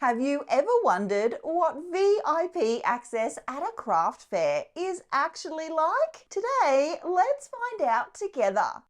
Have you ever wondered what VIP access at a craft fair is actually like? Today, let's find out together.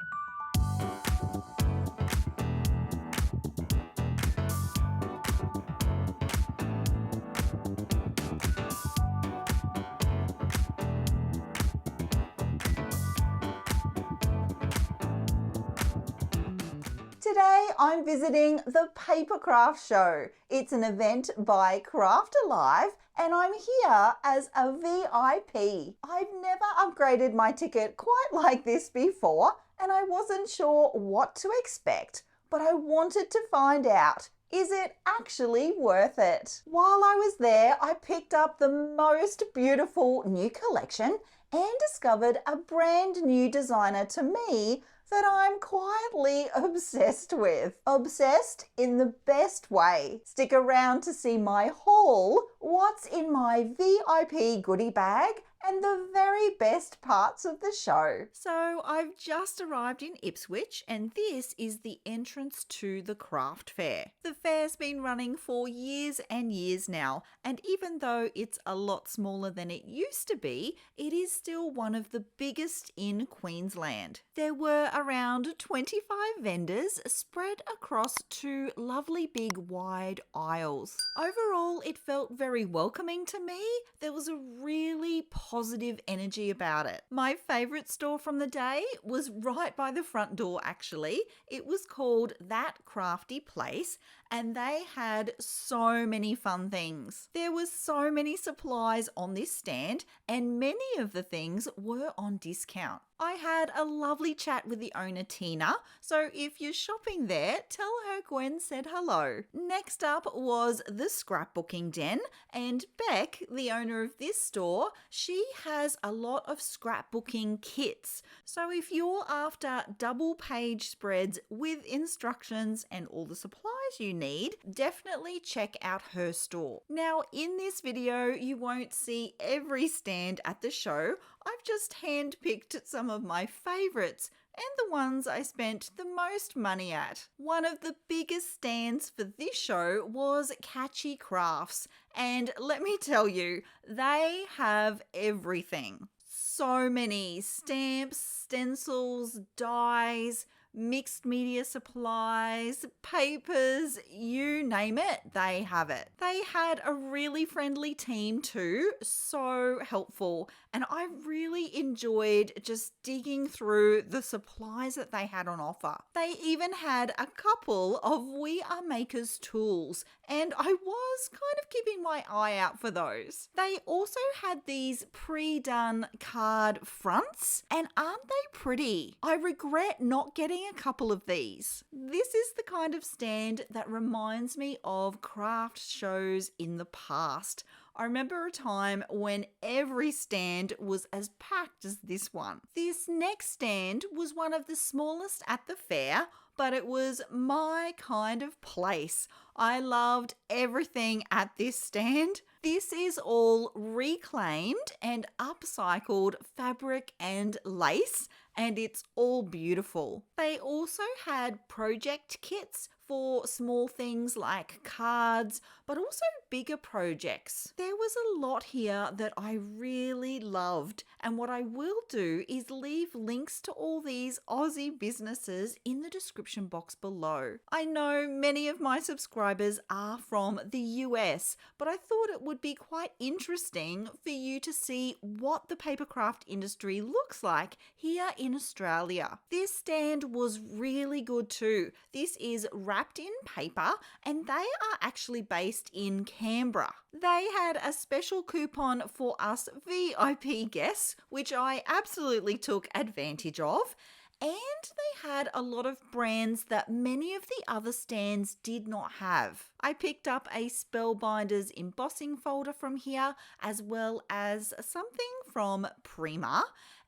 Today I'm visiting the Paper Craft Show. It's an event by Craft Alive and I'm here as a VIP. I've never upgraded my ticket quite like this before and I wasn't sure what to expect, but I wanted to find out. Is it actually worth it? While I was there, I picked up the most beautiful new collection and discovered a brand new designer to me that I'm quietly obsessed with. Obsessed in the best way. Stick around to see my haul, what's in my VIP goodie bag, and the very best parts of the show. So I've just arrived in Ipswich and this is the entrance to the craft fair. The fair's been running for years and years now, and even though it's a lot smaller than it used to be, it is still one of the biggest in Queensland. There were around 25 vendors spread across two lovely big wide aisles. Overall, it felt very welcoming to me. There was a really positive energy about it. My favourite store from the day was right by the front door actually. It was called That Crafty Place and they had so many fun things. There was so many supplies on this stand and many of the things were on discount. I had a lovely chat with the owner Tina, so if you're shopping there, tell her Gwen said hello. Next up was the scrapbooking den, and Beck, the owner of this store, she has a lot of scrapbooking kits. So if you're after double page spreads with instructions and all the supplies you need, definitely check out her store. Now in this video, you won't see every stand at the show. I've just handpicked some of my favourites and the ones I spent the most money at. One of the biggest stands for this show was Catchy Crafts, and let me tell you, they have everything. So many stamps, stencils, dies, mixed media supplies, papers, you name it, they have it. They had a really friendly team too, so helpful, and I really enjoyed just digging through the supplies that they had on offer. They even had a couple of We Are Makers tools, and I was kind of keeping my eye out for those. They also had these pre-done card fronts, and aren't they pretty? I regret not getting a couple of these. This is the kind of stand that reminds me of craft shows in the past. I remember a time when every stand was as packed as this one. This next stand was one of the smallest at the fair, but it was my kind of place. I loved everything at this stand. This is all reclaimed and upcycled fabric and lace, and it's all beautiful. They also had project kits for small things like cards, but also bigger projects. There was a lot here that I really loved, and what I will do is leave links to all these Aussie businesses in the description box below. I know many of my subscribers are from the US, but I thought it would be quite interesting for you to see what the papercraft industry looks like here in Australia. This stand was really good too. This is wrapped in paper and they are actually based in Canberra. They had a special coupon for us VIP guests, which I absolutely took advantage of. And they had a lot of brands that many of the other stands did not have. I picked up a Spellbinders embossing folder from here, as well as something from Prima.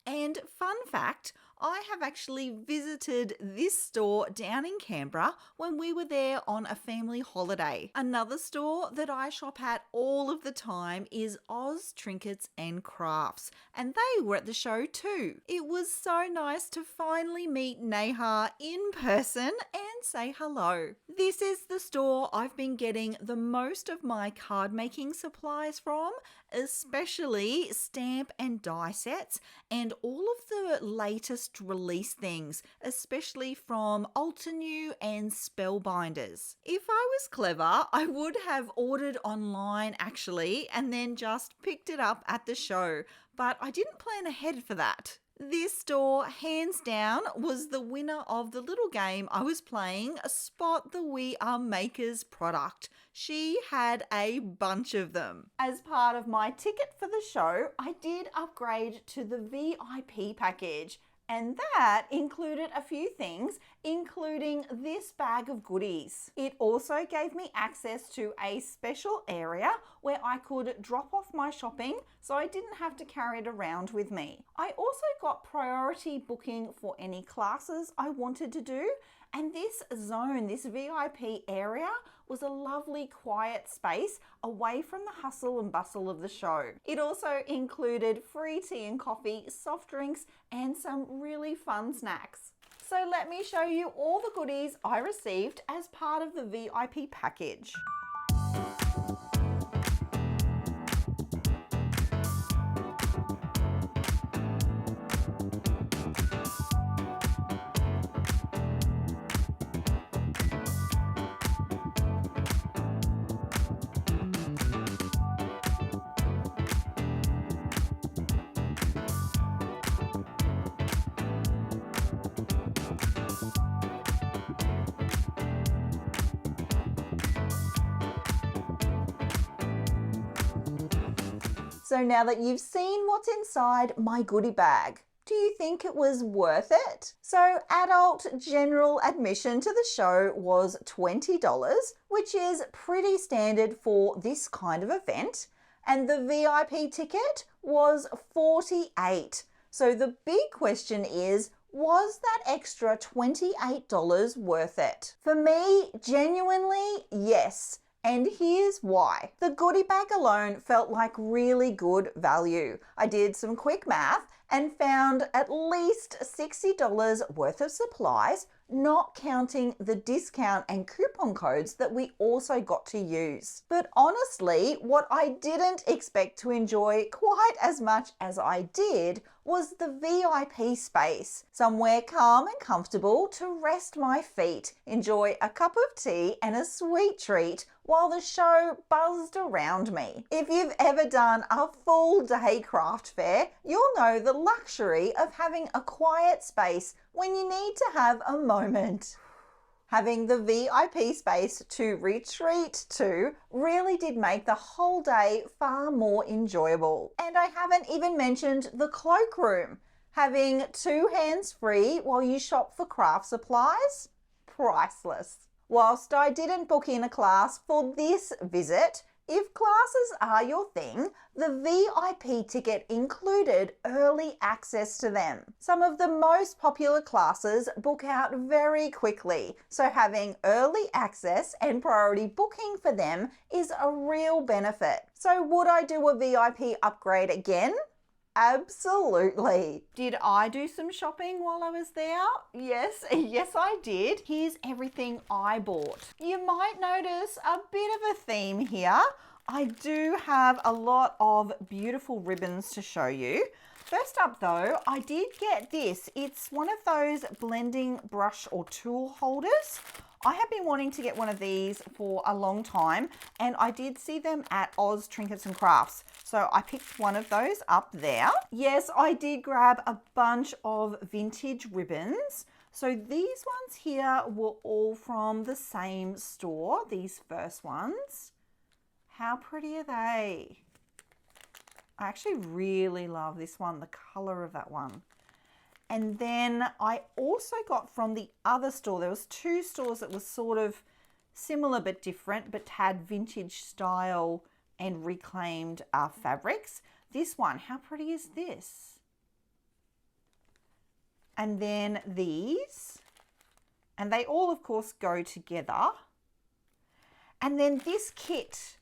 And fun fact, I have actually visited this store down in Canberra when we were there on a family holiday. Another store that I shop at all of the time is Oz Trinkets and Crafts, and they were at the show too. It was so nice to finally meet Neha in person and say hello. This is the store I've been getting the most of my card making supplies from, especially stamp and die sets and all of the latest release things, especially from Altenew and Spellbinders. If I was clever, I would have ordered online actually and then just picked it up at the show, but I didn't plan ahead for that. This store, hands down, was the winner of the little game I was playing, Spot the We Are Makers product. She had a bunch of them. As part of my ticket for the show, I did upgrade to the VIP package, and that included a few things, including this bag of goodies. It also gave me access to a special area where I could drop off my shopping so I didn't have to carry it around with me. I also got priority booking for any classes I wanted to do, and this zone, this VIP area, was a lovely quiet space away from the hustle and bustle of the show. It also included free tea and coffee, soft drinks, and some really fun snacks. So let me show you all the goodies I received as part of the VIP package. So now that you've seen what's inside my goodie bag, do you think it was worth it? So adult general admission to the show was $20, which is pretty standard for this kind of event. And the VIP ticket was $48. So the big question is, was that extra $28 worth it? For me, genuinely, yes. And here's why. The goodie bag alone felt like really good value. I did some quick math and found at least $60 worth of supplies, not counting the discount and coupon codes that we also got to use. But honestly, what I didn't expect to enjoy quite as much as I did was the VIP space, somewhere calm and comfortable to rest my feet, enjoy a cup of tea and a sweet treat while the show buzzed around me. If you've ever done a full day craft fair, you'll know the luxury of having a quiet space when you need to have a moment. Having the VIP space to retreat to really did make the whole day far more enjoyable. And I haven't even mentioned the cloakroom. Having 2 hands free while you shop for craft supplies? Priceless. Whilst I didn't book in a class for this visit, if classes are your thing, the VIP ticket included early access to them. Some of the most popular classes book out very quickly, so having early access and priority booking for them is a real benefit. So would I do a VIP upgrade again? Absolutely. Did I do some shopping while I was there? Yes, I did. Here's everything I bought. You might notice a bit of a theme here. I do have a lot of beautiful ribbons to show you. First up though, I did get this. It's one of those blending brush or tool holders. I have been wanting to get one of these for a long time, and I did see them at Oz Trinkets and Crafts. So I picked one of those up there. Yes, I did grab a bunch of vintage ribbons. So these ones here were all from the same store, these first ones. How pretty are they? I actually really love this one, the color of that one. And then I also got from the other store, there was 2 stores that were sort of similar but different, but had vintage style and reclaimed fabrics. This one, how pretty is this? and then these, and they all of course go together. And then this kit,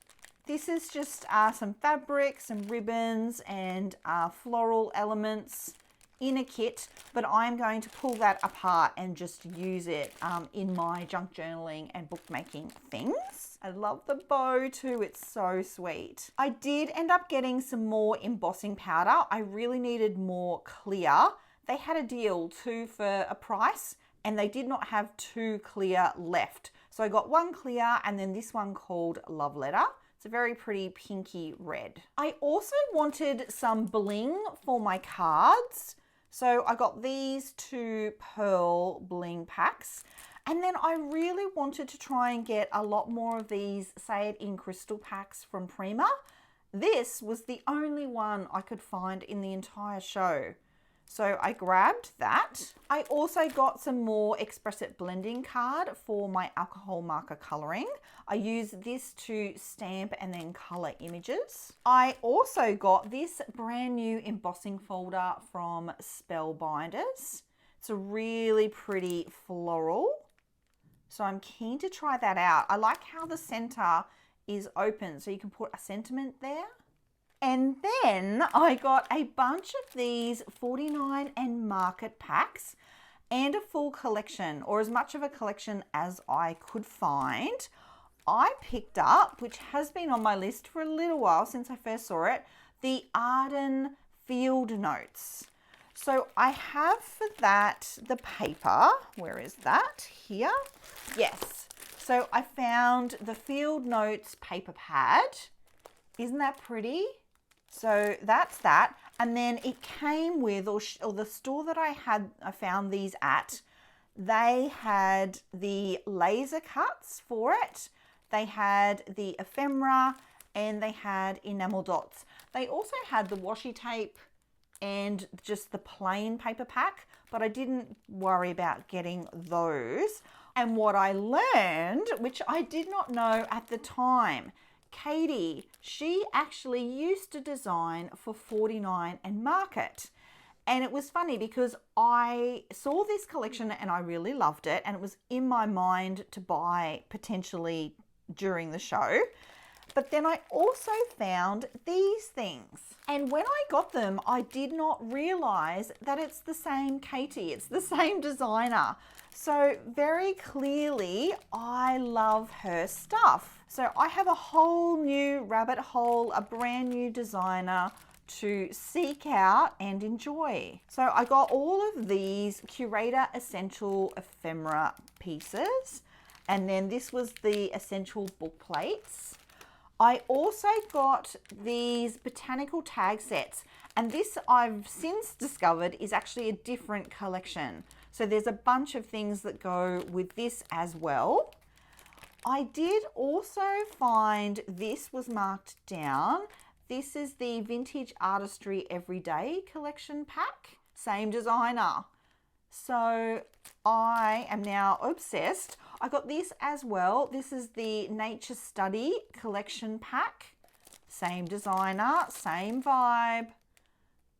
this is just some fabric, some ribbons, and floral elements in a kit, but I'm going to pull that apart and just use it in my junk journaling and bookmaking things. I love the bow too, it's so sweet. I did end up getting some more embossing powder. I really needed more clear. They had a deal, 2 for a price, and they did not have 2 clear left. So I got 1 clear and then this one called Love Letter. It's a very pretty pinky red. I also wanted some bling for my cards. So I got these 2 pearl bling packs. And then I really wanted to try and get a lot more of these Say It in Crystal packs from Prima. This was the only one I could find in the entire show. So I grabbed that. I also got some more Express It blending card for my alcohol marker colouring. I use this to stamp and then colour images. I also got this brand new embossing folder from Spellbinders. It's a really pretty floral. So I'm keen to try that out. I like how the centre is open so you can put a sentiment there. And then I got a bunch of these 49 and Market packs and a full collection, or as much of a collection as I could find. I picked up, which has been on my list for a little while since I first saw it, the Arden Field Notes. So I have for that the paper. Where is that? Here. Yes. So I found the Field Notes paper pad. Isn't that pretty? So that's that. And then it came with, or the store that I found these at, they had the laser cuts for it. They had the ephemera and they had enamel dots. They also had the washi tape and just the plain paper pack, but I didn't worry about getting those. And what I learned, which I did not know at the time, Katie, she actually used to design for 49 and Market. And it was funny because I saw this collection and I really loved it, and it was in my mind to buy potentially during the show. But then I also found these things. And when I got them, I did not realize that it's the same Katie, it's the same designer. So very clearly, I love her stuff. So I have a whole new rabbit hole, a brand new designer to seek out and enjoy. So I got all of these Curator Essential ephemera pieces, and then this was the essential book plates. I also got these botanical tag sets, and this I've since discovered is actually a different collection. So there's a bunch of things that go with this as well. I did also find this was marked down. This is the Vintage Artistry Everyday Collection pack. Same designer. So I am now obsessed. I got this as well. This is the Nature Study Collection pack. Same designer, same vibe.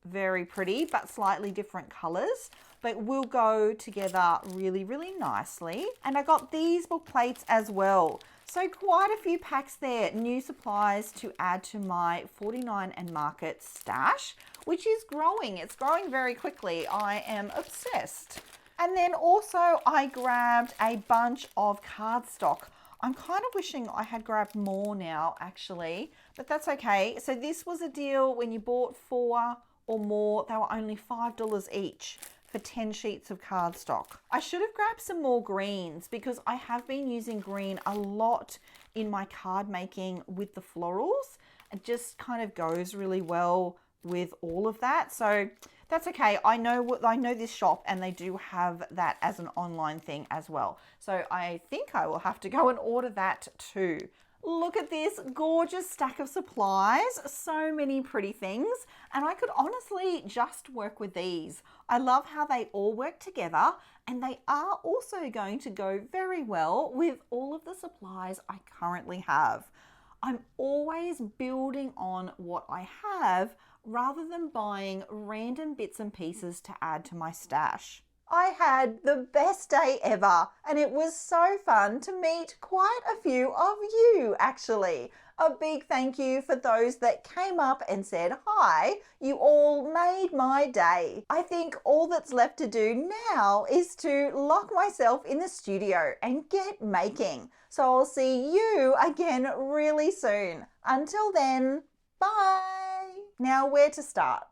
Very pretty, but slightly different colors, but will go together really, really nicely. And I got these book plates as well. So quite a few packs there, new supplies to add to my 49 and Market stash, which is growing. It's growing very quickly. I am obsessed. And then also I grabbed a bunch of cardstock. I'm kind of wishing I had grabbed more now actually, but that's okay. So this was a deal when you bought 4 or more, they were only $5 each for 10 sheets of cardstock. I should have grabbed some more greens because I have been using green a lot in my card making with the florals. It just kind of goes really well with all of that. So that's okay. I know this shop and they do have that as an online thing as well. So I think I will have to go and order that too. Look at this gorgeous stack of supplies, so many pretty things, and I could honestly just work with these. I love how they all work together, and they are also going to go very well with all of the supplies I currently have. I'm always building on what I have rather than buying random bits and pieces to add to my stash. I had the best day ever, and it was so fun to meet quite a few of you actually. A big thank you for those that came up and said hi. You all made my day. I think all that's left to do now is to lock myself in the studio and get making. So I'll see you again really soon. Until then, bye. Now, where to start?